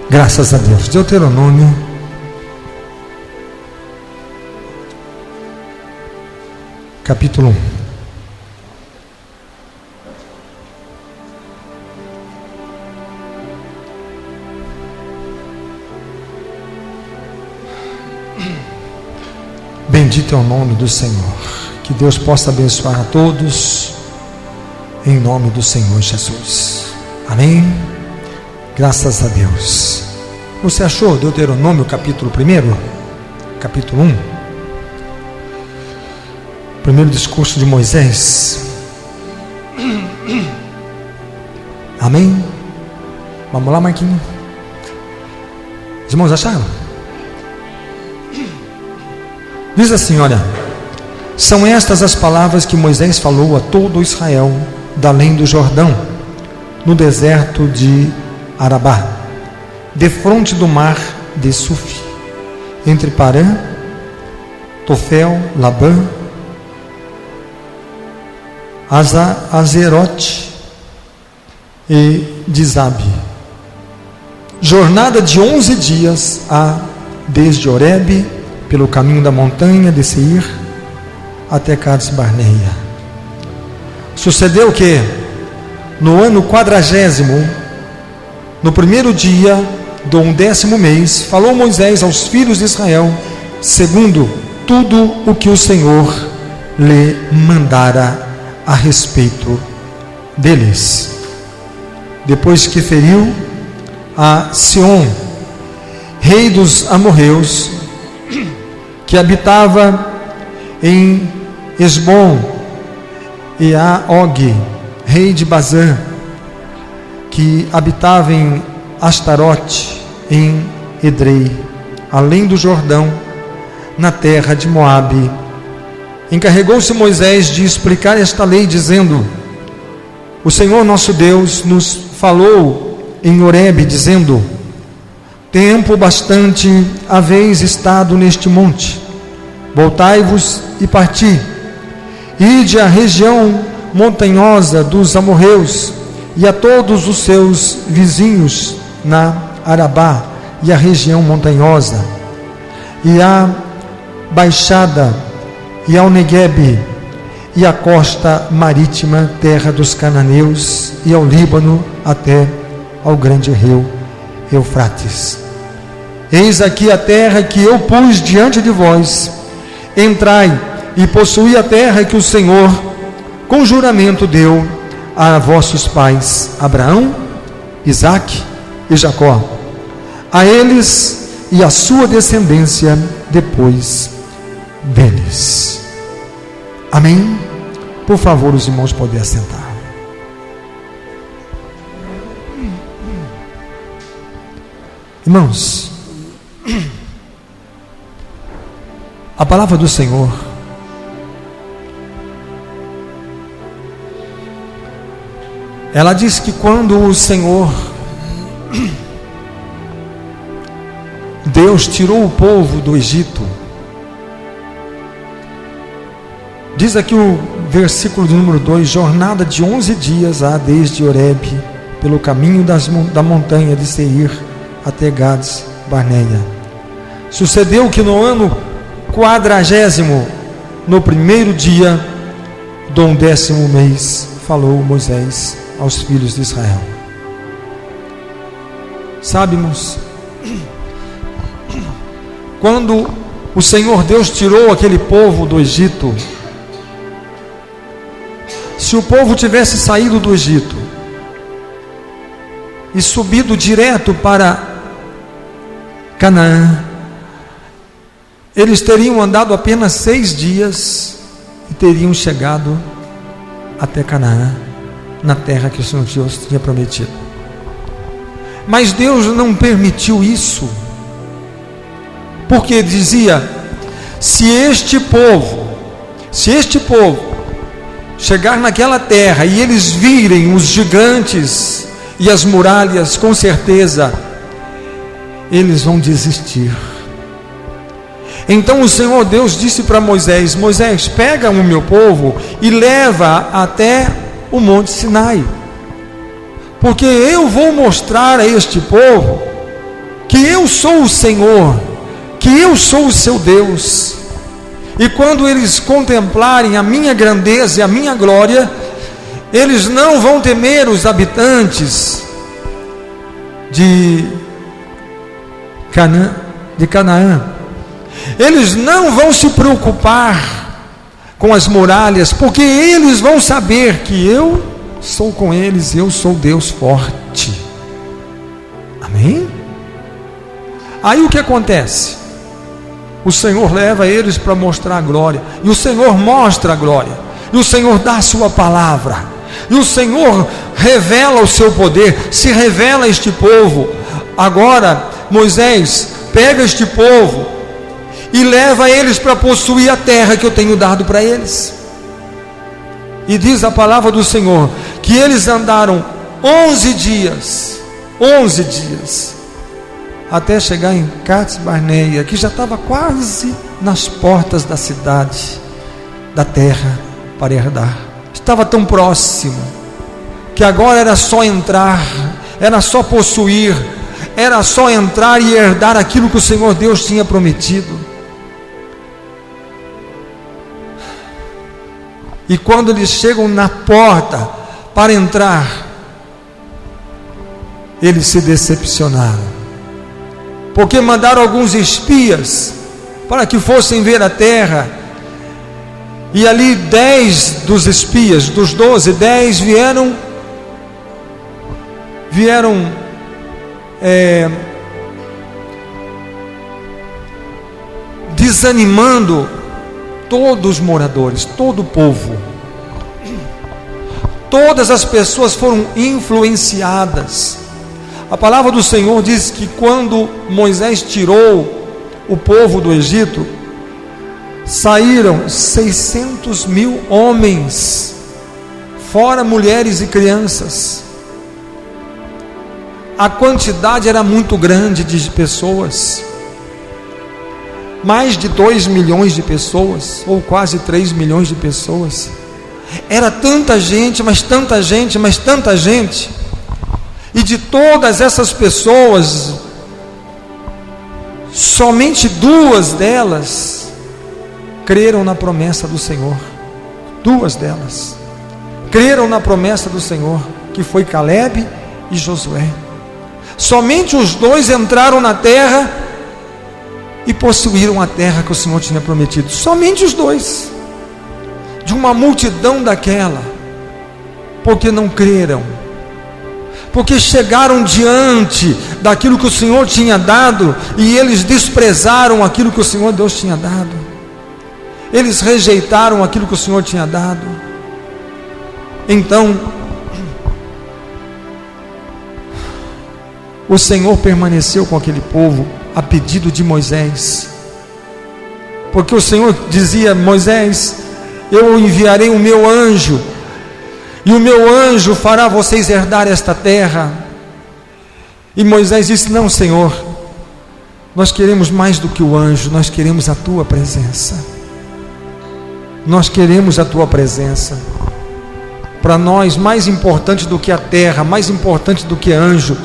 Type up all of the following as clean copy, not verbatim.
Graças a Deus. Deuteronômio, capítulo 1. Bendito é o nome do Senhor. Que Deus possa abençoar a todos, em nome do Senhor Jesus. Amém? Graças a Deus. Você achou Deuteronômio capítulo 1? Capítulo 1. Primeiro discurso de Moisés. Amém? Vamos lá, Marquinhos. Os irmãos acharam? Diz assim, olha: são estas as palavras que Moisés falou a todo Israel da além do Jordão, no deserto de Arabá, defronte do mar de Suf, entre Parã, Tofel, Labã, Azerote e Dizabe. Jornada de 11 dias há desde Horebe, pelo caminho da montanha de Seir, até Cades Barneia. Sucedeu que, no ano 40º, no primeiro dia do 11º mês, falou Moisés aos filhos de Israel, segundo tudo o que o Senhor lhe mandara a respeito deles. Depois que feriu a Sion, rei dos amorreus, que habitava em Esbom, e a Og, rei de Bazã, que habitava em Astarote, em Edrei, além do Jordão, na terra de Moabe. Encarregou-se Moisés de explicar esta lei, dizendo: o Senhor nosso Deus nos falou em Horebe, dizendo: tempo bastante haveis estado neste monte, voltai-vos e parti, ide à região montanhosa dos amorreus, e a todos os seus vizinhos na Arabá, e a região montanhosa, e a baixada, e ao Neguebe, e a costa marítima, terra dos cananeus, e ao Líbano, até ao grande rio Eufrates. Eis aqui a terra que eu pus diante de vós. Entrai e possuí a terra que o Senhor com juramento deu a vossos pais, Abraão, Isaque e Jacó, a eles e a sua descendência depois deles. Amém? Por favor, os irmãos podem assentar. Irmãos, a palavra do Senhor ela diz que quando o Senhor Deus tirou o povo do Egito, diz aqui o versículo de número 2: jornada de 11 dias há desde Horebe, pelo caminho da montanha de Seir até Cades Barneia. Sucedeu que no ano 40º, no primeiro dia do 11º mês, falou Moisés aos filhos de Israel. Sabe, irmãos, quando o Senhor Deus tirou aquele povo do Egito, se o povo tivesse saído do Egito e subido direto para Canaã, eles teriam andado apenas 6 dias e teriam chegado até Canaã, na terra que o Senhor Deus tinha prometido. Mas Deus não permitiu isso, porque dizia: se este povo chegar naquela terra e eles virem os gigantes e as muralhas, com certeza eles vão desistir. Então o Senhor Deus disse para Moisés: Moisés, pega o meu povo e leva até o Monte Sinai, porque eu vou mostrar a este povo que eu sou o Senhor, que eu sou o seu Deus. E quando eles contemplarem a minha grandeza e a minha glória, eles não vão temer os habitantes de Canaã. Eles não vão se preocupar com as muralhas, porque eles vão saber que eu sou com eles, eu sou Deus forte. Amém? Aí o que acontece? O Senhor leva eles para mostrar a glória, e o Senhor mostra a glória, e o Senhor dá a sua palavra, e o Senhor revela o seu poder, se revela a este povo. Agora Moisés pega este povo e leva eles para possuir a terra que eu tenho dado para eles. E diz a palavra do Senhor que eles andaram 11 dias, até chegar em Cades Barneia, que já estava quase nas portas da cidade, da terra para herdar. Estava tão próximo, que agora era só entrar, era só possuir, era só entrar e herdar aquilo que o Senhor Deus tinha prometido. E quando eles chegam na porta para entrar, eles se decepcionaram, porque mandaram alguns espias para que fossem ver a terra, e ali 10 dos espias, dos 12, 10 vieram desanimando todos os moradores, todo o povo. Todas as pessoas foram influenciadas. A palavra do Senhor diz que quando Moisés tirou o povo do Egito, saíram 600.000 homens, fora mulheres e crianças. A quantidade era muito grande de pessoas, mais de 2 milhões de pessoas, ou quase 3 milhões de pessoas. Era tanta gente, mas tanta gente, mas tanta gente. E de todas essas pessoas, somente 2 delas creram na promessa do Senhor. 2 delas creram na promessa do Senhor, que foi Caleb e Josué. Somente os 2 entraram na terra e possuíram a terra que o Senhor tinha prometido. Somente os 2, de uma multidão daquela, porque não creram, porque chegaram diante daquilo que o Senhor tinha dado, e eles desprezaram aquilo que o Senhor Deus tinha dado, eles rejeitaram aquilo que o Senhor tinha dado. Então o Senhor permaneceu com aquele povo a pedido de Moisés, porque o Senhor dizia: Moisés, eu enviarei o meu anjo, e o meu anjo fará vocês herdar esta terra. E Moisés disse: não, Senhor, nós queremos mais do que o anjo, nós queremos a tua presença. Nós queremos a tua presença. Para nós, mais importante do que a terra, mais importante do que anjo,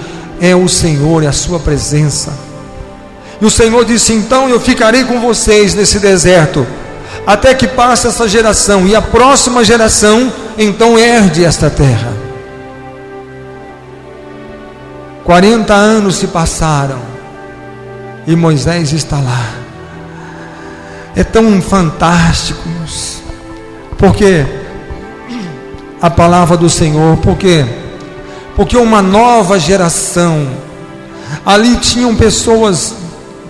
é o Senhor e a sua presença. E o Senhor disse: então eu ficarei com vocês nesse deserto, até que passe essa geração, e a próxima geração então herde esta terra. 40 anos se passaram, e Moisés está lá. É tão fantástico, porque a palavra do Senhor, porque uma nova geração, ali tinham pessoas,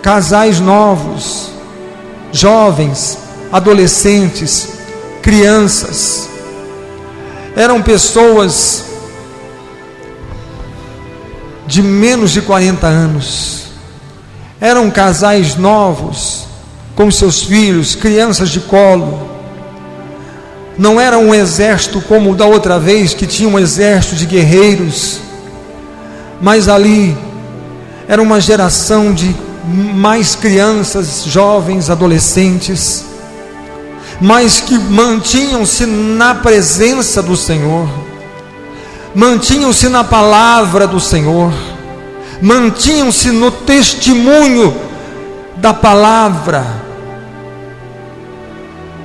casais novos, jovens, adolescentes, crianças, eram pessoas de menos de 40 anos, eram casais novos, com seus filhos, crianças de colo. Não era um exército como da outra vez, que tinha um exército de guerreiros, mas ali era uma geração de mais crianças, jovens, adolescentes, mas que mantinham-se na presença do Senhor, mantinham-se na palavra do Senhor, mantinham-se no testemunho da palavra.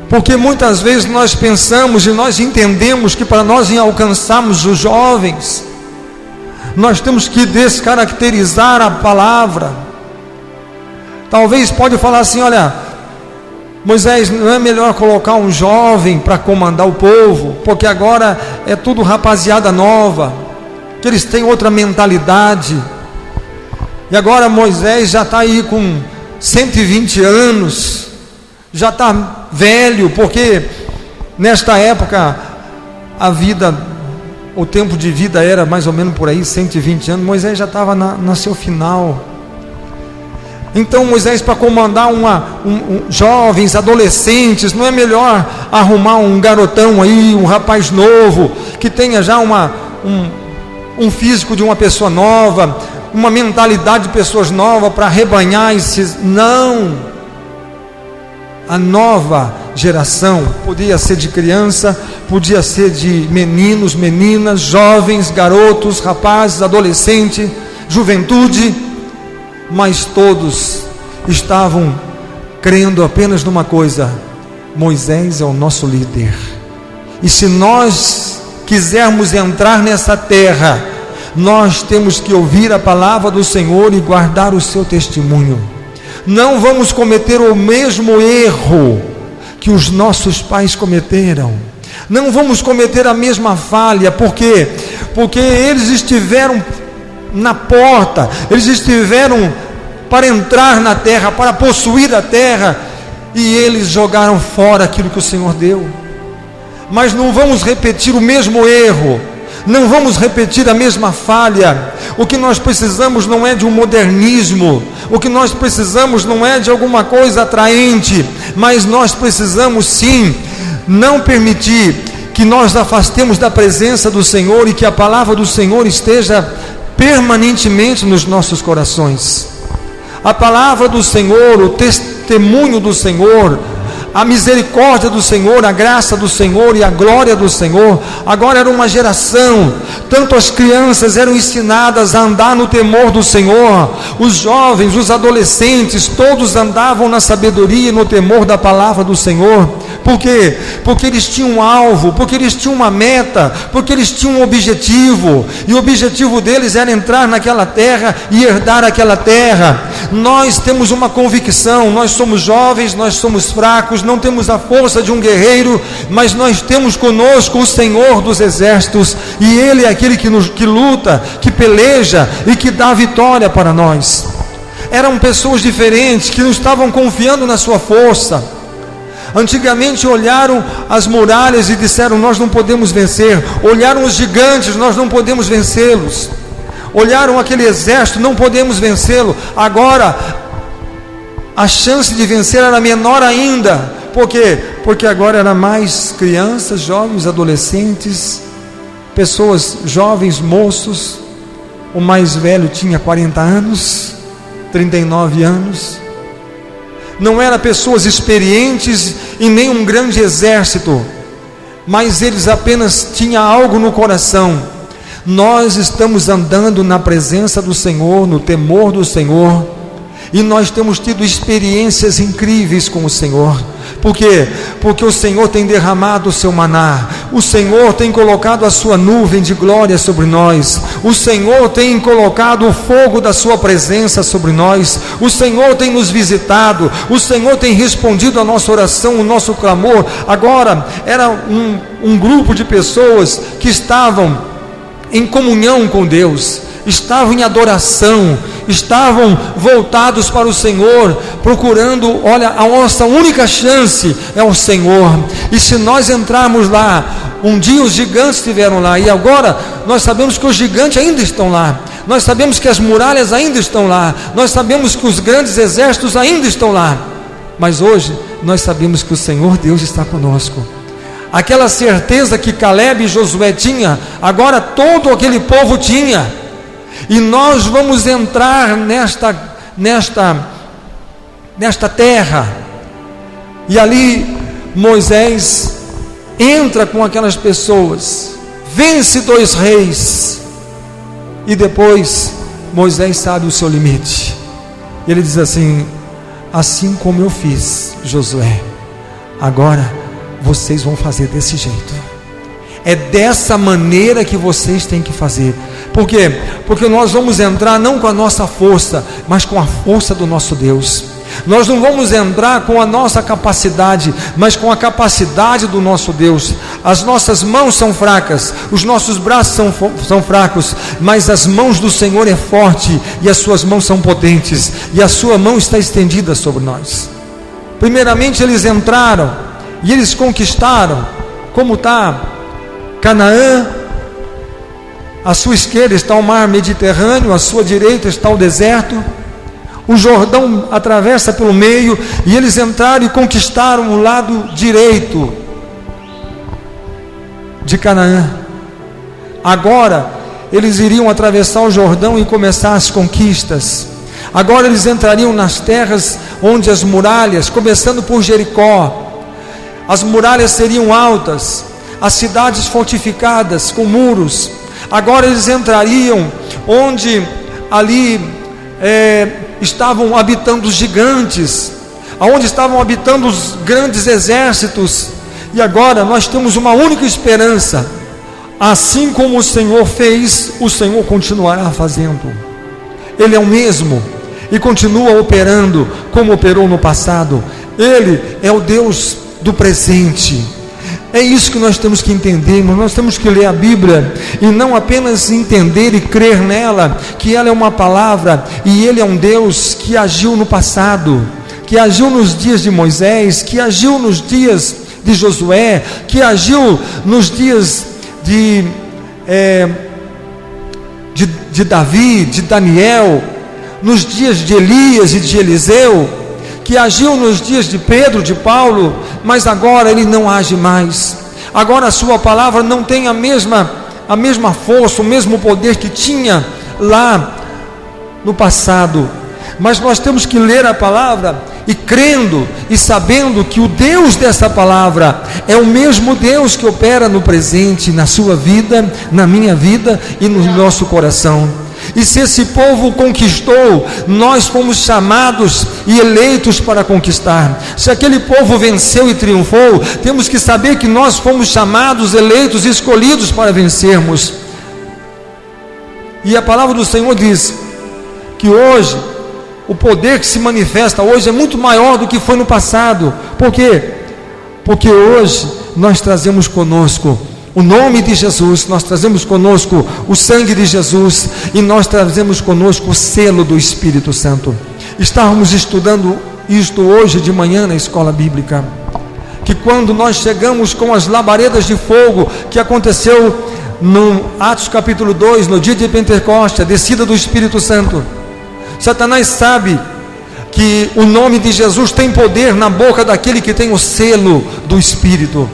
Porque muitas vezes nós pensamos e nós entendemos que para nós alcançarmos os jovens, nós temos que descaracterizar a palavra. Talvez pode falar assim: olha, Moisés, não é melhor colocar um jovem para comandar o povo, porque agora é tudo rapaziada nova, que eles têm outra mentalidade, e agora Moisés já está aí com 120 anos, já está velho, porque nesta época a vida, o tempo de vida era mais ou menos por aí, 120 anos. Moisés já estava no seu final. Então Moisés, para comandar jovens, adolescentes, não é melhor arrumar um garotão aí, um rapaz novo, que tenha já um físico de uma pessoa nova, uma mentalidade de pessoas novas, para arrebanhar esses? Não. A nova geração podia ser de criança, podia ser de meninos, meninas, jovens, garotos, rapazes, adolescente, juventude, mas todos estavam crendo apenas numa coisa: Moisés é o nosso líder, e se nós quisermos entrar nessa terra, nós temos que ouvir a palavra do Senhor e guardar o seu testemunho. Não vamos cometer o mesmo erro que os nossos pais cometeram. Não vamos cometer a mesma falha. Por quê? Porque eles estiveram na porta, eles estiveram para entrar na terra, para possuir a terra, e eles jogaram fora aquilo que o Senhor deu. Mas não vamos repetir o mesmo erro, não vamos repetir a mesma falha. O que nós precisamos não é de um modernismo, o que nós precisamos não é de alguma coisa atraente, mas nós precisamos sim não permitir que nós afastemos da presença do Senhor e que a palavra do Senhor esteja permanentemente nos nossos corações. A palavra do Senhor, o testemunho do Senhor, a misericórdia do Senhor, a graça do Senhor e a glória do Senhor. Agora era uma geração, tanto as crianças eram ensinadas a andar no temor do Senhor, os jovens, os adolescentes, todos andavam na sabedoria e no temor da palavra do Senhor. Por quê? Porque eles tinham um alvo, porque eles tinham uma meta, porque eles tinham um objetivo, e o objetivo deles era entrar naquela terra e herdar aquela terra. Nós temos uma convicção, nós somos jovens, nós somos fracos, não temos a força de um guerreiro, mas nós temos conosco o Senhor dos exércitos, e Ele é aquele que luta, que peleja e que dá vitória para nós. Eram pessoas diferentes, que não estavam confiando na sua força. Antigamente olharam as muralhas e disseram: nós não podemos vencer. Olharam os gigantes: nós não podemos vencê-los. Olharam aquele exército: não podemos vencê-lo. Agora a chance de vencer era menor ainda. Por quê? Porque agora eram mais crianças, jovens, adolescentes, pessoas jovens, moços. O mais velho tinha 40 anos, 39 anos. Não eram pessoas experientes e nem um grande exército, mas eles apenas tinham algo no coração. Nós estamos andando na presença do Senhor, no temor do Senhor, e nós temos tido experiências incríveis com o Senhor. Por quê? Porque o Senhor tem derramado o seu maná, o Senhor tem colocado a sua nuvem de glória sobre nós, o Senhor tem colocado o fogo da sua presença sobre nós, o Senhor tem nos visitado, o Senhor tem respondido a nossa oração, o nosso clamor. Agora era um grupo de pessoas que estavam em comunhão com Deus, estavam em adoração, estavam voltados para o Senhor, procurando, olha, a nossa única chance é o Senhor. E se nós entrarmos lá, um dia os gigantes estiveram lá, e agora nós sabemos que os gigantes ainda estão lá, nós sabemos que as muralhas ainda estão lá, nós sabemos que os grandes exércitos ainda estão lá, mas hoje nós sabemos que o Senhor Deus está conosco. Aquela certeza que Caleb e Josué tinham, agora todo aquele povo tinha. E nós vamos entrar nesta terra. E ali Moisés entra com aquelas pessoas, vence 2 reis, e depois Moisés sabe o seu limite. Ele diz assim: assim como eu fiz, Josué, agora vocês vão fazer desse jeito. É dessa maneira que vocês têm que fazer. Por quê? Porque nós vamos entrar não com a nossa força, mas com a força do nosso Deus. Nós não vamos entrar com a nossa capacidade, mas com a capacidade do nosso Deus. As nossas mãos são fracas, os nossos braços são fracos, mas as mãos do Senhor é forte, e as suas mãos são potentes, e a sua mão está estendida sobre nós. Primeiramente eles entraram, e eles conquistaram. Como está Canaã? À sua esquerda está o mar Mediterrâneo, à sua direita está o deserto. O Jordão atravessa pelo meio, e eles entraram e conquistaram o lado direito de Canaã. Agora eles iriam atravessar o Jordão e começar as conquistas. Agora eles entrariam nas terras onde as muralhas, começando por Jericó, as muralhas seriam altas, as cidades fortificadas com muros. Agora eles entrariam onde ali estavam habitando os gigantes, aonde estavam habitando os grandes exércitos. E agora nós temos uma única esperança: assim como o Senhor fez, o Senhor continuará fazendo. Ele é o mesmo e continua operando como operou no passado. Ele é o Deus do presente. É isso que nós temos que entender, mas nós temos que ler a Bíblia e não apenas entender e crer nela, que ela é uma palavra, e Ele é um Deus que agiu no passado, que agiu nos dias de Moisés, que agiu nos dias de Josué, que agiu nos dias de Davi, de Daniel, nos dias de Elias e de Eliseu, que agiu nos dias de Pedro, de Paulo, mas agora Ele não age mais. Agora a sua palavra não tem a mesma força, o mesmo poder que tinha lá no passado. Mas nós temos que ler a palavra e crendo e sabendo que o Deus dessa palavra é o mesmo Deus que opera no presente, na sua vida, na minha vida e no nosso coração. E se esse povo conquistou, nós fomos chamados e eleitos para conquistar. Se aquele povo venceu e triunfou, temos que saber que nós fomos chamados, eleitos e escolhidos para vencermos. E a palavra do Senhor diz que hoje, o poder que se manifesta hoje é muito maior do que foi no passado. Por quê? Porque hoje nós trazemos conosco o nome de Jesus, nós trazemos conosco o sangue de Jesus, e nós trazemos conosco o selo do Espírito Santo. Estávamos estudando isto hoje de manhã na escola bíblica, que quando nós chegamos com as labaredas de fogo, que aconteceu no Atos capítulo 2, no dia de Pentecostes, a descida do Espírito Santo, Satanás sabe que o nome de Jesus tem poder na boca daquele que tem o selo do Espírito.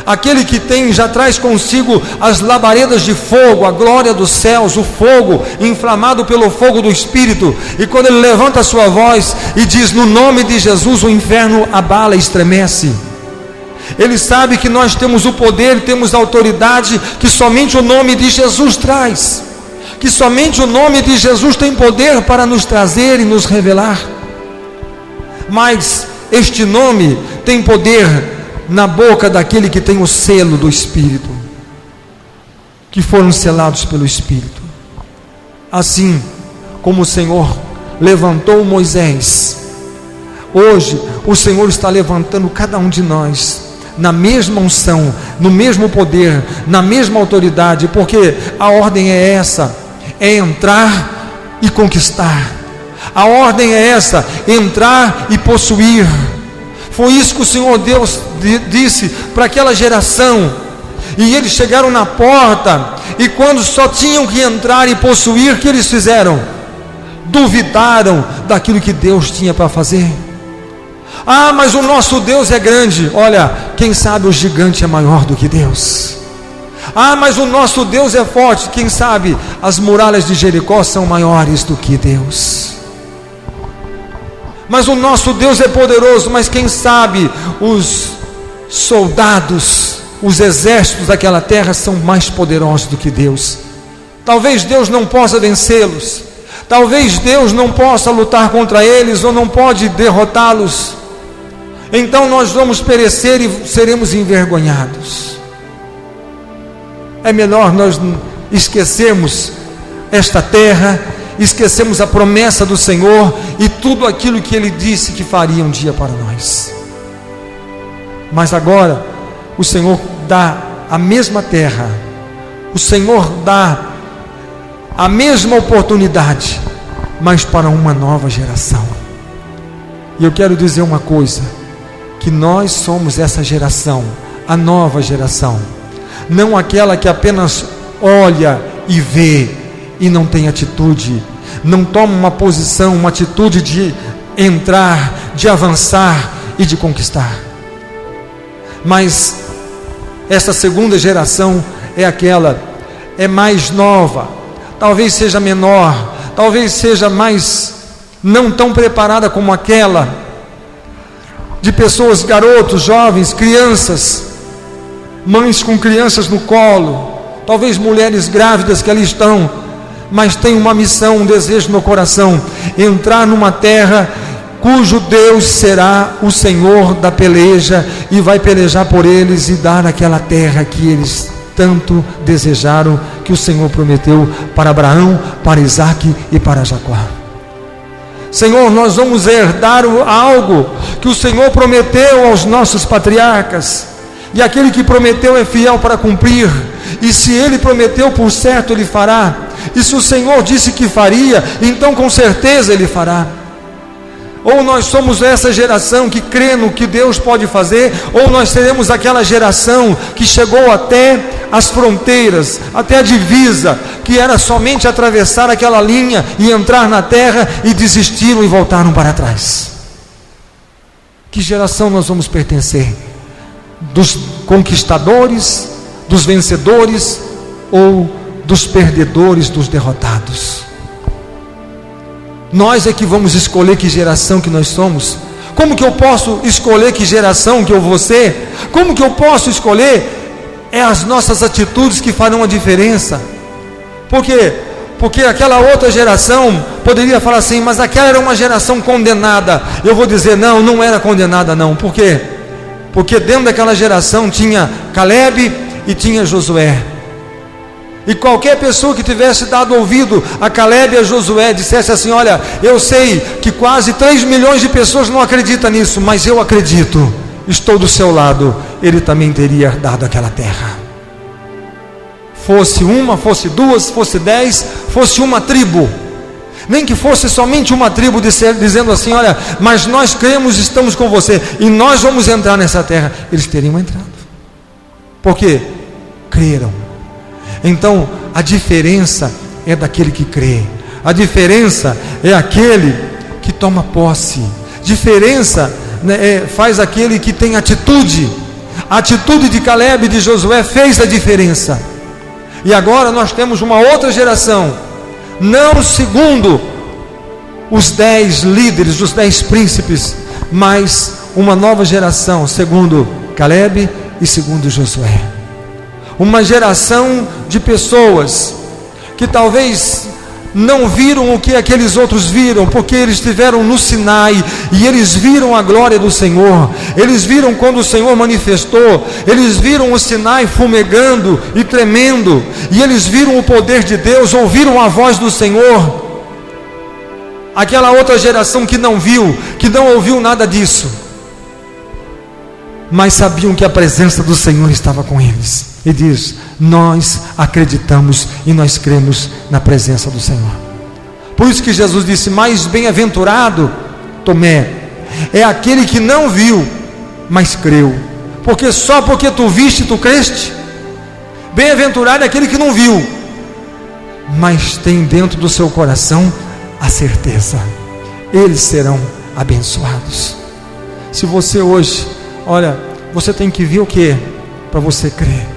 Aquele que já traz consigo as labaredas de fogo, a glória dos céus, o fogo inflamado pelo fogo do Espírito. E quando ele levanta a sua voz e diz: no nome de Jesus, o inferno abala e estremece. Ele sabe que nós temos o poder, temos a autoridade que somente o nome de Jesus traz, que somente o nome de Jesus tem poder para nos trazer e nos revelar. Mas este nome tem poder na boca daquele que tem o selo do Espírito, que foram selados pelo Espírito. Assim como o Senhor levantou Moisés, hoje o Senhor está levantando cada um de nós na mesma unção, no mesmo poder, na mesma autoridade, porque a ordem é essa: é entrar e conquistar. A ordem é essa: entrar e possuir. Foi isso que o Senhor Deus disse para aquela geração. E eles chegaram na porta, e quando só tinham que entrar e possuir, o que eles fizeram? Duvidaram daquilo que Deus tinha para fazer. Ah, mas o nosso Deus é grande. Olha, quem sabe o gigante é maior do que Deus. Ah, mas o nosso Deus é forte. Quem sabe as muralhas de Jericó são maiores do que Deus. Mas o nosso Deus é poderoso, mas quem sabe os soldados, os exércitos daquela terra são mais poderosos do que Deus. Talvez Deus não possa vencê-los, talvez Deus não possa lutar contra eles, ou não pode derrotá-los, então nós vamos perecer e seremos envergonhados. É melhor nós esquecermos esta terra, esquecemos a promessa do Senhor e tudo aquilo que Ele disse que faria um dia para nós. Mas agora o Senhor dá a mesma terra, o Senhor dá a mesma oportunidade, mas para uma nova geração. E eu quero dizer uma coisa, que nós somos essa geração, a nova geração, não aquela que apenas olha e vê e não tem atitude, não toma uma posição, uma atitude de entrar, de avançar e de conquistar. Mas essa segunda geração é aquela, é mais nova, talvez seja menor, talvez seja mais não tão preparada como aquela, de pessoas, garotos, jovens, crianças, mães com crianças no colo, talvez mulheres grávidas que ali estão, mas tem uma missão, um desejo no coração, entrar numa terra cujo Deus será o Senhor da peleja, e vai pelejar por eles e dar aquela terra que eles tanto desejaram, que o Senhor prometeu para Abraão, para Isaque e para Jacó. Senhor, nós vamos herdar algo que o Senhor prometeu aos nossos patriarcas, e aquele que prometeu é fiel para cumprir, e se Ele prometeu, por certo Ele fará, e se o Senhor disse que faria, então com certeza Ele fará. Ou nós somos essa geração que crê no que Deus pode fazer, ou nós seremos aquela geração que chegou até as fronteiras, até a divisa, que era somente atravessar aquela linha e entrar na terra, e desistiram e voltaram para trás. Que geração nós vamos pertencer? Dos conquistadores, dos vencedores, ou dos perdedores, dos derrotados? Nós é que vamos escolher que geração que nós somos. Como que eu posso escolher que geração que eu vou ser? Como que eu posso escolher? É as nossas atitudes que farão a diferença. Por quê? Porque aquela outra geração poderia falar assim, mas aquela era uma geração condenada. Eu vou dizer, não, não era condenada não. Por quê? Porque dentro daquela geração tinha Caleb e tinha Josué. E qualquer pessoa que tivesse dado ouvido a Caleb e a Josué, dissesse assim, olha, eu sei que quase 3 milhões de pessoas não acreditam nisso, mas eu acredito, estou do seu lado, ele também teria dado aquela terra. Fosse uma, fosse duas, fosse 10, fosse uma tribo, nem que fosse somente uma tribo dizendo assim, olha, mas nós cremos, estamos com você, e nós vamos entrar nessa terra, eles teriam entrado. Por quê? Creram. Então, a diferença é daquele que crê, a diferença é aquele que toma posse, diferença, né, faz aquele que tem atitude. A atitude de Caleb e de Josué fez a diferença. E agora nós temos uma outra geração, não segundo os 10 líderes, os 10 príncipes, mas uma nova geração, segundo Caleb e segundo Josué. Uma geração de pessoas que talvez não viram o que aqueles outros viram, porque eles estiveram no Sinai, e eles viram a glória do Senhor, eles viram quando o Senhor manifestou, eles viram o Sinai fumegando e tremendo, e eles viram o poder de Deus, ouviram a voz do Senhor. Aquela outra geração que não viu, que não ouviu nada disso, mas sabiam que a presença do Senhor estava com eles. E diz, nós acreditamos e nós cremos na presença do Senhor. Por isso que Jesus disse, mais bem-aventurado, Tomé, é aquele que não viu, mas creu. Porque só porque tu viste, tu creste. Bem-aventurado é aquele que não viu, mas tem dentro do seu coração a certeza. Eles serão abençoados. Se você hoje, olha, você tem que ver o que? Para você crer.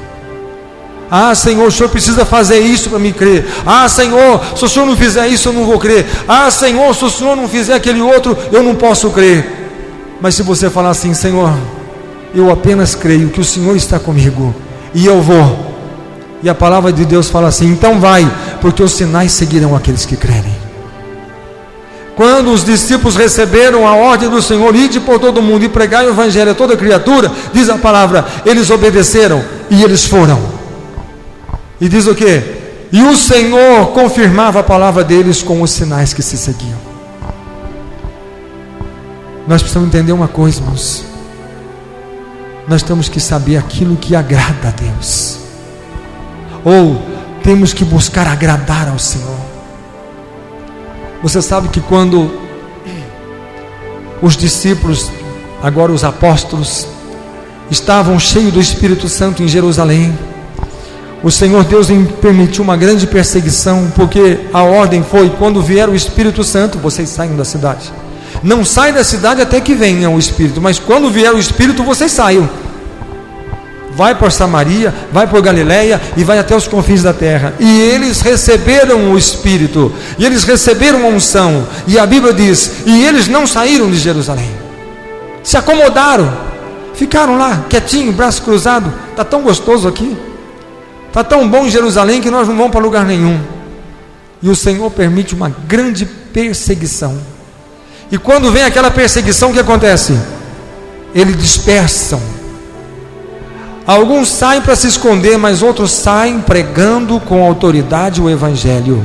Ah, Senhor, o Senhor precisa fazer isso para me crer. Ah, Senhor, se o Senhor não fizer isso, eu não vou crer. Ah, Senhor, se o Senhor não fizer aquele outro, eu não posso crer. Mas se você falar assim, Senhor, eu apenas creio que o Senhor está comigo, e eu vou. E a palavra de Deus fala assim, então vai, porque os sinais seguirão aqueles que crerem. Quando os discípulos receberam a ordem do Senhor, ide por todo mundo e pregai o evangelho a toda criatura, diz a palavra, eles obedeceram e eles foram. E diz o quê? E o Senhor confirmava a palavra deles com os sinais que se seguiam. Nós precisamos entender uma coisa, irmãos. Nós temos que saber aquilo que agrada a Deus, ou temos que buscar agradar ao Senhor. Você sabe que quando os discípulos, agora os apóstolos, estavam cheios do Espírito Santo em Jerusalém, o Senhor Deus permitiu uma grande perseguição, porque a ordem foi: quando vier o Espírito Santo, vocês saiam da cidade. Não saem da cidade até que venha o Espírito, mas quando vier o Espírito, vocês saiam. Vai por Samaria, vai por Galileia e vai até os confins da terra. E eles receberam o Espírito, e eles receberam a unção, e a Bíblia diz, e eles não saíram de Jerusalém, se acomodaram, ficaram lá, quietinho, braço cruzado. Está tão gostoso aqui, está tão bom em Jerusalém, que nós não vamos para lugar nenhum. E o Senhor permite uma grande perseguição, e quando vem aquela perseguição, o que acontece? Eles dispersam. Alguns saem para se esconder, mas outros saem pregando com autoridade o Evangelho.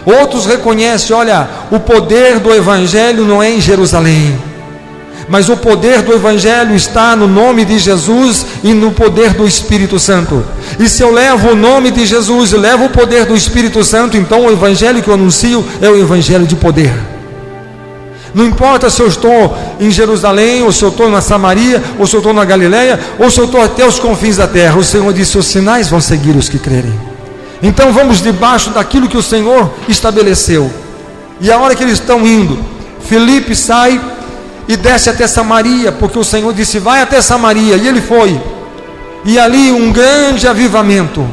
Outros reconhecem: olha, o poder do Evangelho não é em Jerusalém, mas o poder do Evangelho está no nome de Jesus e no poder do Espírito Santo. E se eu levo o nome de Jesus e levo o poder do Espírito Santo, então o Evangelho que eu anuncio é o Evangelho de poder. Não importa se eu estou em Jerusalém, ou se eu estou na Samaria, ou se eu estou na Galileia, ou se eu estou até os confins da terra. O Senhor disse: os sinais vão seguir os que crerem. Então vamos debaixo daquilo que o Senhor estabeleceu. E a hora que eles estão indo, Filipe sai e desce até Samaria, porque o Senhor disse: vai até Samaria. E ele foi, e ali um grande avivamento,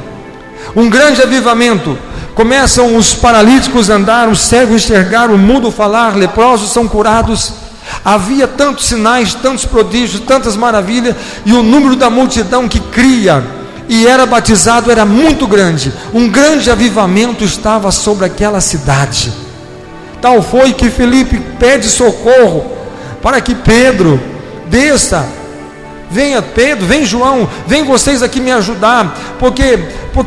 começam os paralíticos a andar, os cegos enxergar, o mudo falar, leprosos são curados. Havia tantos sinais, tantos prodígios, tantas maravilhas, e o número da multidão que cria e era batizado era muito grande. Um grande avivamento estava sobre aquela cidade. Tal foi que Filipe pede socorro para que Pedro desça. Venha Pedro, vem João, vem vocês aqui me ajudar, porque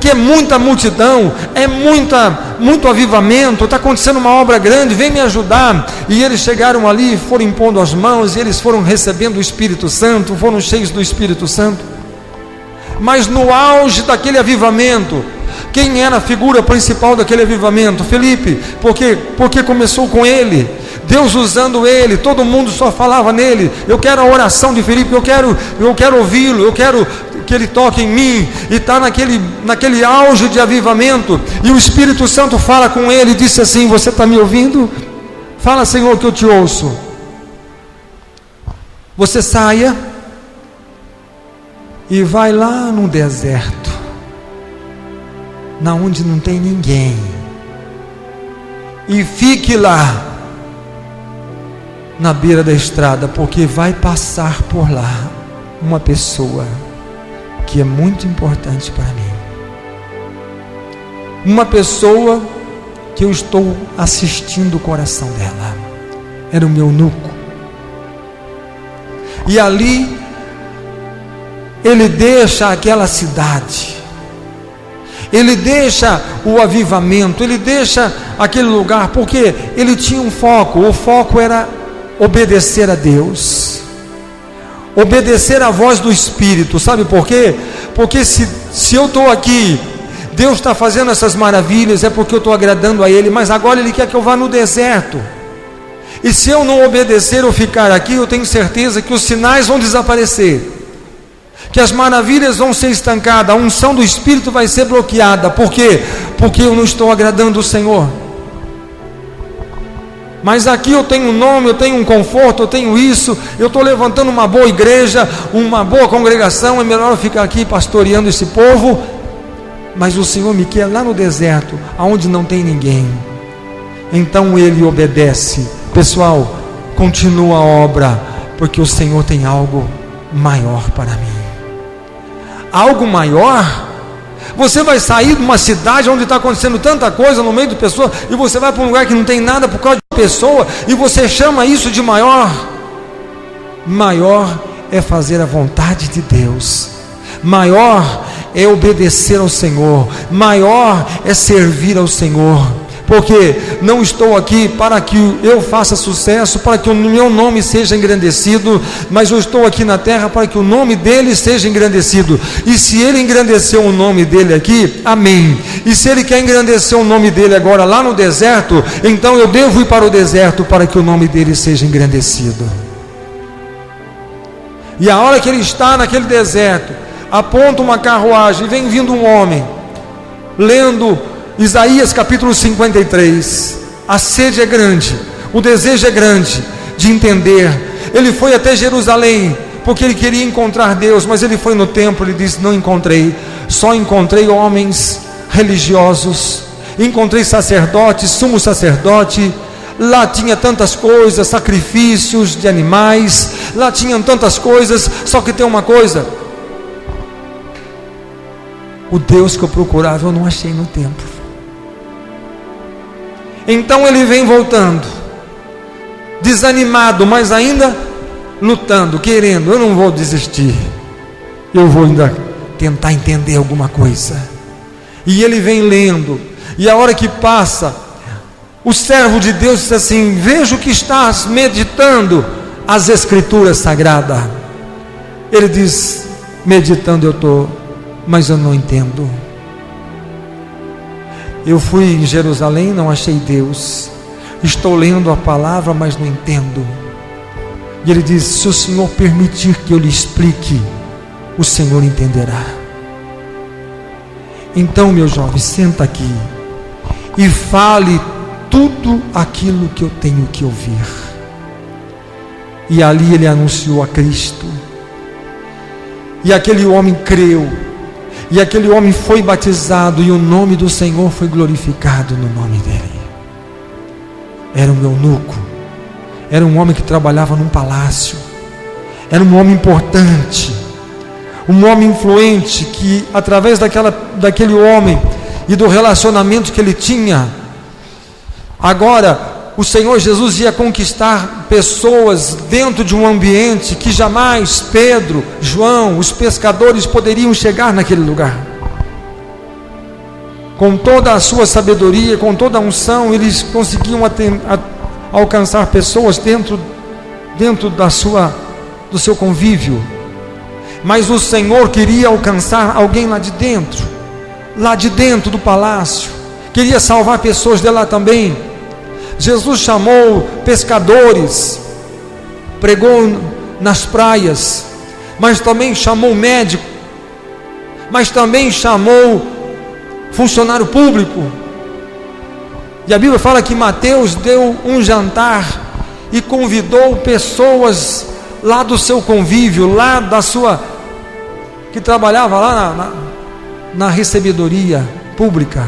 é muita multidão, é muito avivamento, está acontecendo uma obra grande, vem me ajudar. E eles chegaram ali, foram impondo as mãos, e eles foram recebendo o Espírito Santo, foram cheios do Espírito Santo. Mas no auge daquele avivamento, quem era a figura principal daquele avivamento? Filipe, porque começou com ele, Deus usando ele, todo mundo só falava nele. Eu quero a oração de Filipe, eu quero ouvi-lo, eu quero que ele toque em mim. E está naquele auge de avivamento, e o Espírito Santo fala com ele e disse assim: você está me ouvindo? Fala, Senhor, que eu te ouço. Você saia e vai lá no deserto, na onde não tem ninguém, e fique lá na beira da estrada, porque vai passar por lá uma pessoa que é muito importante para mim, uma pessoa que eu estou assistindo o coração dela. Era o meu eunuco. E ali ele deixa aquela cidade, ele deixa o avivamento, ele deixa aquele lugar, porque ele tinha um foco. O foco era obedecer a Deus, obedecer à voz do Espírito. Sabe por quê? Porque se eu estou aqui, Deus está fazendo essas maravilhas, é porque eu estou agradando a Ele, mas agora Ele quer que eu vá no deserto. E se eu não obedecer ou ficar aqui, eu tenho certeza que os sinais vão desaparecer, que as maravilhas vão ser estancadas, a unção do Espírito vai ser bloqueada. Por quê? Porque eu não estou agradando o Senhor. Mas aqui eu tenho um nome, eu tenho um conforto, eu tenho isso, eu estou levantando uma boa igreja, uma boa congregação, é melhor eu ficar aqui pastoreando esse povo. Mas o Senhor me quer lá no deserto, aonde não tem ninguém. Então ele obedece. Pessoal, continua a obra, porque o Senhor tem algo maior para mim. Algo maior? Você vai sair de uma cidade onde está acontecendo tanta coisa no meio de pessoas, e você vai para um lugar que não tem nada por causa de pessoa e você chama isso de maior. Maior é fazer a vontade de Deus, maior é obedecer ao Senhor, maior é servir ao Senhor, porque não estou aqui para que eu faça sucesso, para que o meu nome seja engrandecido, mas eu estou aqui na terra para que o nome dele seja engrandecido, e se ele engrandeceu o nome dele aqui, amém, e se ele quer engrandecer o nome dele agora lá no deserto, então eu devo ir para o deserto para que o nome dele seja engrandecido. E a hora que ele está naquele deserto, aponta uma carruagem, e vem vindo um homem, lendo Isaías capítulo 53, a sede é grande, o desejo é grande de entender. Ele foi até Jerusalém, porque ele queria encontrar Deus, mas ele foi no templo, ele disse, não encontrei, só encontrei homens religiosos, encontrei sacerdotes, sumo sacerdote, lá tinha tantas coisas, sacrifícios de animais, lá tinham tantas coisas, só que tem uma coisa, o Deus que eu procurava eu não achei no templo. Então ele vem voltando, desanimado, mas ainda lutando, querendo, eu não vou desistir, eu vou ainda tentar entender alguma coisa. E ele vem lendo, e a hora que passa, o servo de Deus diz assim, vejo que estás meditando as escrituras sagradas. Ele diz, meditando eu estou, mas eu não entendo. Eu fui em Jerusalém, não achei Deus, estou lendo a palavra, mas não entendo. E ele diz, se o Senhor permitir que eu lhe explique, o Senhor entenderá. Então, meu jovem, senta aqui e fale tudo aquilo que eu tenho que ouvir. E ali ele anunciou a Cristo, e aquele homem creu, e aquele homem foi batizado, e o nome do Senhor foi glorificado no nome dele. Era um eunuco, era um homem que trabalhava num palácio, era um homem importante, um homem influente, que através daquele homem e do relacionamento que ele tinha, agora o Senhor Jesus ia conquistar pessoas dentro de um ambiente que jamais Pedro, João, os pescadores poderiam chegar naquele lugar. Com toda a sua sabedoria, com toda a unção, eles conseguiam alcançar pessoas dentro do seu convívio. Mas o Senhor queria alcançar alguém lá de dentro do palácio, queria salvar pessoas de lá também. Jesus chamou pescadores, pregou nas praias, mas também chamou médico, mas também chamou funcionário público. E a Bíblia fala que Mateus deu um jantar e convidou pessoas lá do seu convívio, lá da sua, que trabalhava lá na recebedoria pública,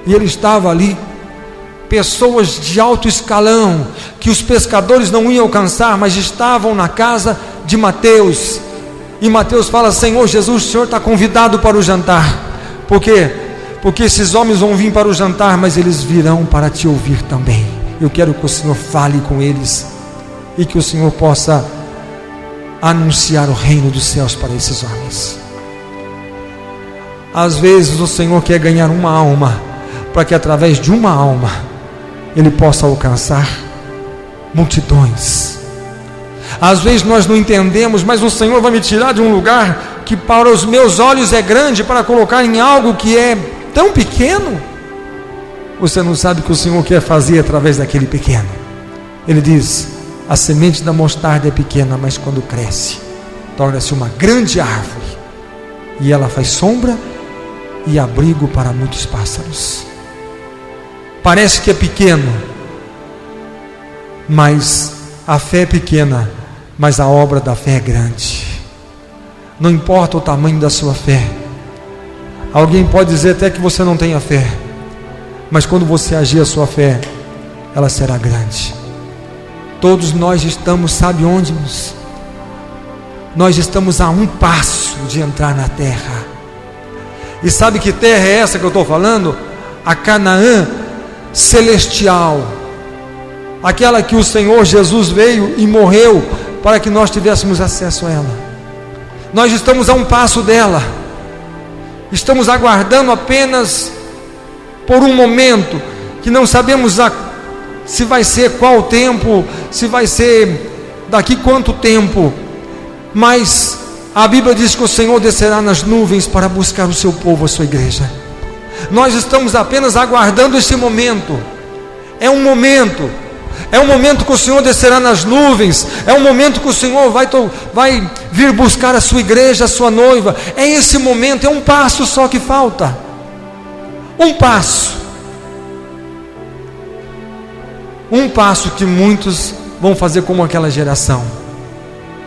e ele estava ali, pessoas de alto escalão, que os pescadores não iam alcançar, mas estavam na casa de Mateus, e Mateus fala, Senhor Jesus, o Senhor está convidado para o jantar. Por quê? Porque esses homens vão vir para o jantar, mas eles virão para te ouvir também. Eu quero que o Senhor fale com eles, e que o Senhor possa anunciar o reino dos céus para esses homens. Às vezes o Senhor quer ganhar uma alma, para que através de uma alma Ele possa alcançar multidões. Às vezes nós não entendemos, mas o Senhor vai me tirar de um lugar que para os meus olhos é grande, para colocar em algo que é tão pequeno. Você não sabe o que o Senhor quer fazer através daquele pequeno. Ele diz, a semente da mostarda é pequena, mas quando cresce, torna-se uma grande árvore, e ela faz sombra e abrigo para muitos pássaros. Parece que é pequeno, mas a fé é pequena, mas a obra da fé é grande. Não importa o tamanho da sua fé. Alguém pode dizer até que você não tenha fé, mas quando você agir a sua fé, ela será grande. Todos nós estamos, sabe onde? Nós estamos a um passo de entrar na terra. E sabe que terra é essa que eu estou falando? A Canaã celestial, aquela que o Senhor Jesus veio e morreu para que nós tivéssemos acesso a ela. Nós estamos a um passo dela, estamos aguardando apenas por um momento, que não sabemos se vai ser qual tempo, se vai ser daqui quanto tempo, mas a Bíblia diz que o Senhor descerá nas nuvens para buscar o seu povo, a sua igreja. Nós estamos apenas aguardando esse momento. É um momento que o Senhor descerá nas nuvens, é um momento que o Senhor vai vir buscar a sua igreja, a sua noiva. É esse momento, é um passo só que falta, um passo que muitos vão fazer como aquela geração,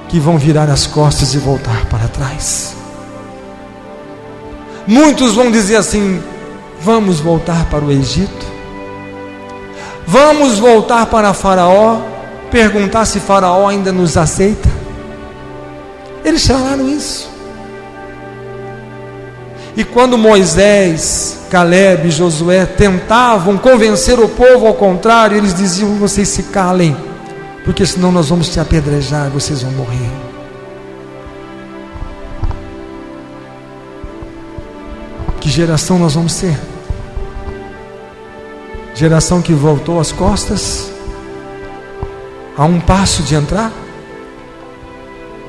que vão virar as costas e voltar para trás. Muitos vão dizer assim: vamos voltar para o Egito, vamos voltar para Faraó, perguntar se Faraó ainda nos aceita. Eles falaram isso. E quando Moisés, Caleb e Josué tentavam convencer o povo ao contrário, eles diziam: vocês se calem, porque senão nós vamos te apedrejar, vocês vão morrer. Que geração nós vamos ser? Geração que voltou as costas a um passo de entrar?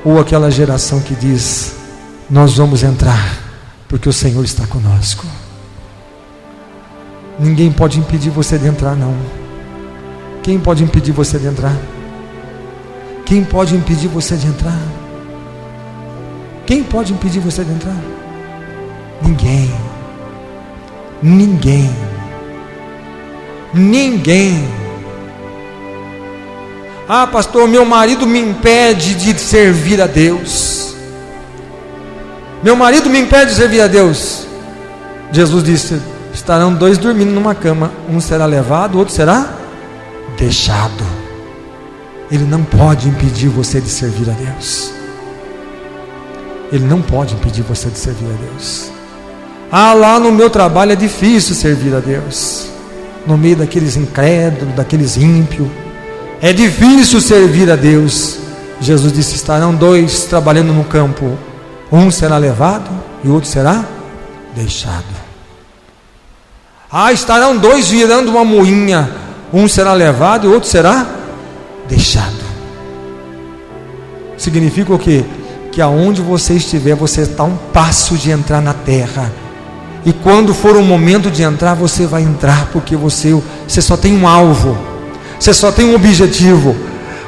Ou aquela geração que diz: nós vamos entrar porque o Senhor está conosco? Ninguém pode impedir você de entrar, não. Quem pode impedir você de entrar? Quem pode impedir você de entrar? Quem pode impedir você de entrar? Ninguém. Ninguém. Ninguém. Ah, pastor, meu marido me impede de servir a Deus. Meu marido me impede de servir a Deus. Jesus disse: estarão dois dormindo numa cama, um será levado, o outro será deixado. Ele não pode impedir você de servir a Deus. Ele não pode impedir você de servir a Deus. Ah, lá no meu trabalho é difícil servir a Deus, no meio daqueles incrédulos, daqueles ímpios, é difícil servir a Deus. Jesus disse: estarão dois trabalhando no campo, um será levado e o outro será deixado. Ah, estarão dois virando uma moinha, um será levado e o outro será deixado. Significa o quê? Que aonde você estiver, você está a um passo de entrar na terra. E quando for o momento de entrar, você vai entrar, porque você só tem um alvo, você só tem um objetivo.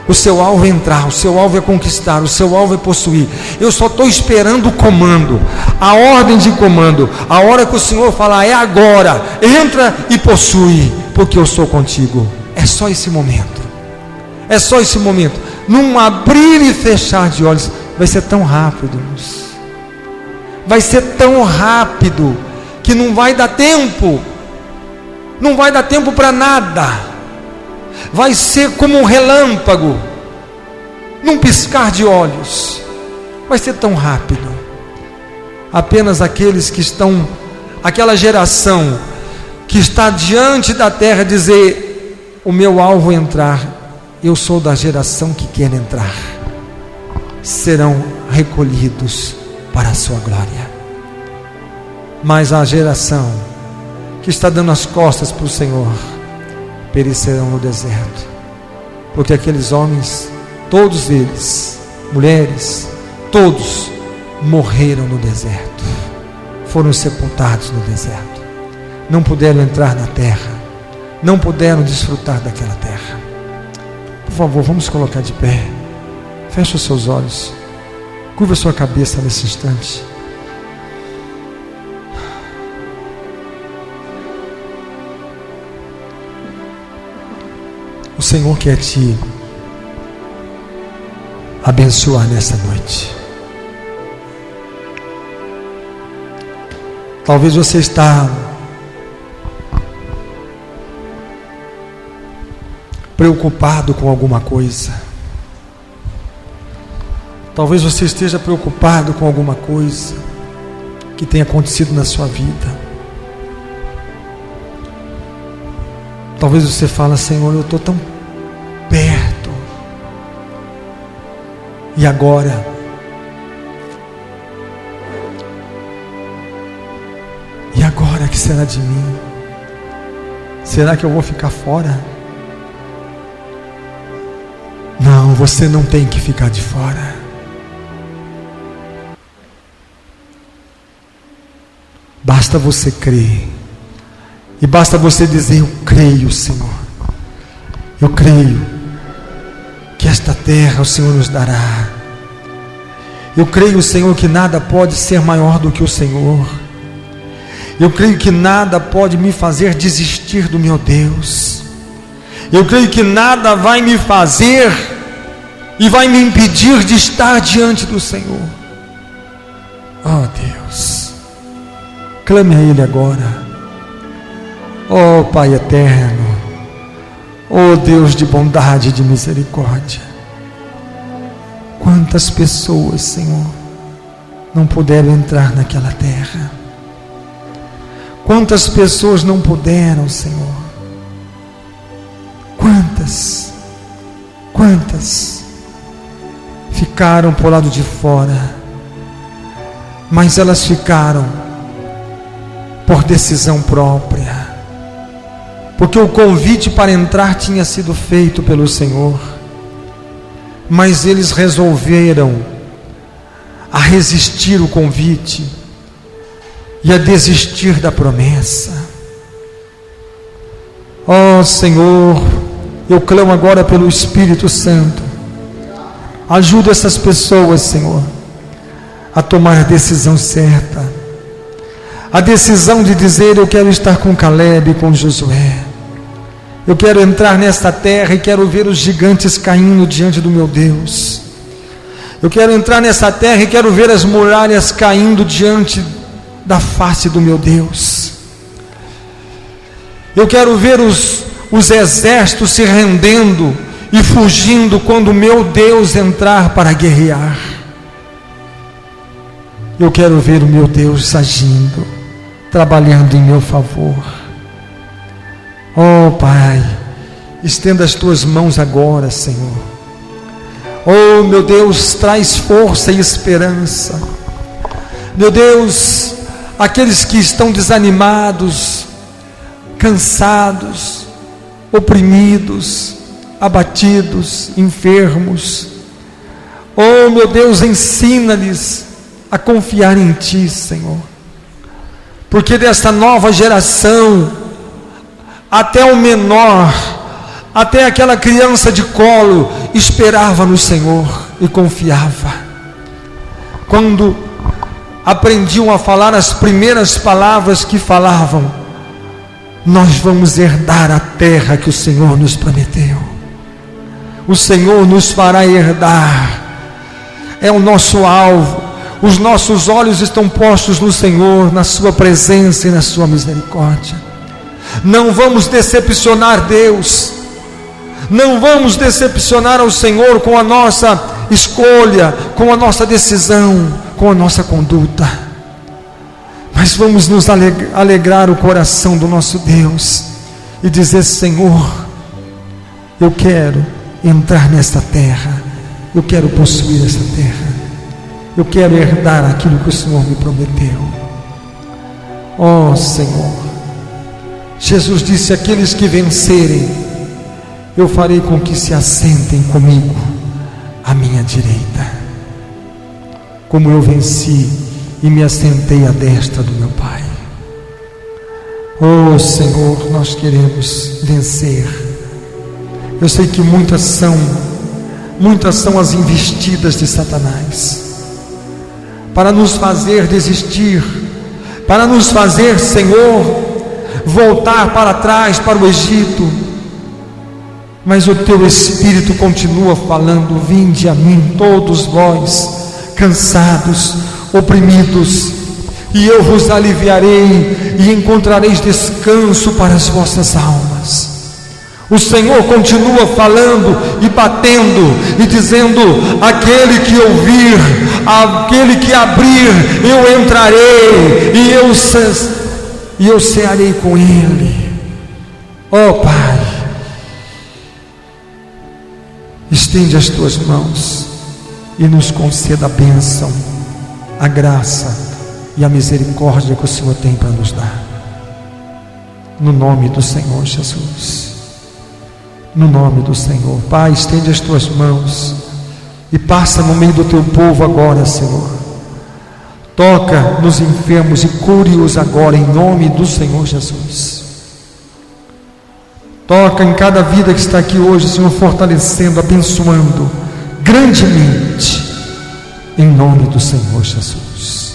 O seu alvo é entrar, o seu alvo é conquistar, o seu alvo é possuir. Eu só estou esperando o comando, a ordem de comando, a hora que o Senhor falar: é agora, entra e possui, porque eu sou contigo. É só esse momento, é só esse momento. Num abrir e fechar de olhos, vai ser tão rápido, irmãos. Vai ser tão rápido que não vai dar tempo, não vai dar tempo para nada. Vai ser como um relâmpago, num piscar de olhos. Vai ser tão rápido. Apenas aqueles que estão, aquela geração que está diante da terra, dizer: o meu alvo é entrar, eu sou da geração que quer entrar, serão recolhidos para a sua glória. Mas a geração que está dando as costas para o Senhor perecerão no deserto, porque aqueles homens, todos eles, mulheres, todos morreram no deserto, foram sepultados no deserto, não puderam entrar na terra, não puderam desfrutar daquela terra. Por favor, vamos colocar de pé, feche os seus olhos, curva a sua cabeça nesse instante. O Senhor quer te abençoar nessa noite. Talvez você está preocupado com alguma coisa. Talvez você esteja preocupado com alguma coisa que tenha acontecido na sua vida. Talvez você fale: Senhor, eu estou tão perto, e agora? E agora, que será de mim? Será que eu vou ficar fora? Não, você não tem que ficar de fora. Basta você crer. E basta você dizer: eu creio, Senhor. Eu creio que esta terra o Senhor nos dará. Eu creio, Senhor, que nada pode ser maior do que o Senhor. Eu creio que nada pode me fazer desistir do meu Deus. Eu creio que nada vai me fazer e vai me impedir de estar diante do Senhor. Oh Deus, clame a Ele agora. Oh Pai eterno, oh Deus de bondade e de misericórdia, quantas pessoas, Senhor, não puderam entrar naquela terra? Quantas pessoas não puderam, Senhor? Quantas ficaram por lado de fora, mas elas ficaram por decisão própria, porque o convite para entrar tinha sido feito pelo Senhor, mas eles resolveram a resistir o convite e a desistir da promessa. Oh Senhor, eu clamo agora pelo Espírito Santo. Ajuda essas pessoas, Senhor, a tomar a decisão certa, a decisão de dizer: eu quero estar com Caleb e com Josué. Eu quero entrar nesta terra e quero ver os gigantes caindo diante do meu Deus. Eu quero entrar nessa terra e quero ver as muralhas caindo diante da face do meu Deus. Eu quero ver os exércitos se rendendo e fugindo quando o meu Deus entrar para guerrear. Eu quero ver o meu Deus agindo, trabalhando em meu favor. Oh Pai, estenda as tuas mãos agora, Senhor. Oh meu Deus, traz força e esperança. Meu Deus, aqueles que estão desanimados, cansados, oprimidos, abatidos, enfermos, oh meu Deus, ensina-lhes a confiar em Ti, Senhor, porque desta nova geração, até o menor, até aquela criança de colo, esperava no Senhor e confiava. Quando aprendiam a falar as primeiras palavras que falavam: nós vamos herdar a terra que o Senhor nos prometeu, o Senhor nos fará herdar, é o nosso alvo. Os nossos olhos estão postos no Senhor, na sua presença e na sua misericórdia. Não vamos decepcionar Deus, não vamos decepcionar ao Senhor com a nossa escolha, com a nossa decisão, com a nossa conduta, mas vamos nos alegrar o coração do nosso Deus e dizer: Senhor, eu quero entrar nesta terra, eu quero possuir esta terra, eu quero herdar aquilo que o Senhor me prometeu. Oh Senhor, Jesus disse: aqueles que vencerem, eu farei com que se assentem comigo à minha direita, como eu venci e me assentei à destra do meu Pai. Oh Senhor, nós queremos vencer. Eu sei que muitas são as investidas de Satanás, para nos fazer desistir, para nos fazer, Senhor, voltar para trás, para o Egito. Mas o Teu Espírito continua falando: vinde a mim todos vós, cansados, oprimidos, e eu vos aliviarei, e encontrareis descanso para as vossas almas. O Senhor continua falando e batendo e dizendo: aquele que ouvir, aquele que abrir, eu entrarei e eu cearei com ele. Ó Pai, estende as tuas mãos e nos conceda a bênção, a graça e a misericórdia que o Senhor tem para nos dar. No nome do Senhor Jesus. No nome do Senhor. Pai, estende as tuas mãos e passa no meio do teu povo agora, Senhor. Toca nos enfermos e cure-os agora em nome do Senhor Jesus. Toca em cada vida que está aqui hoje, Senhor, fortalecendo, abençoando grandemente em nome do Senhor Jesus.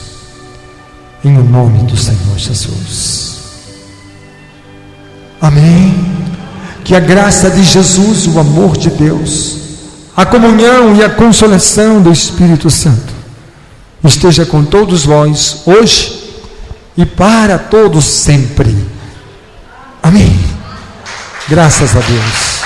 Em nome do Senhor Jesus. Amém. Que a graça de Jesus, o amor de Deus, a comunhão e a consolação do Espírito Santo esteja com todos vós hoje e para todos sempre. Amém. Graças a Deus.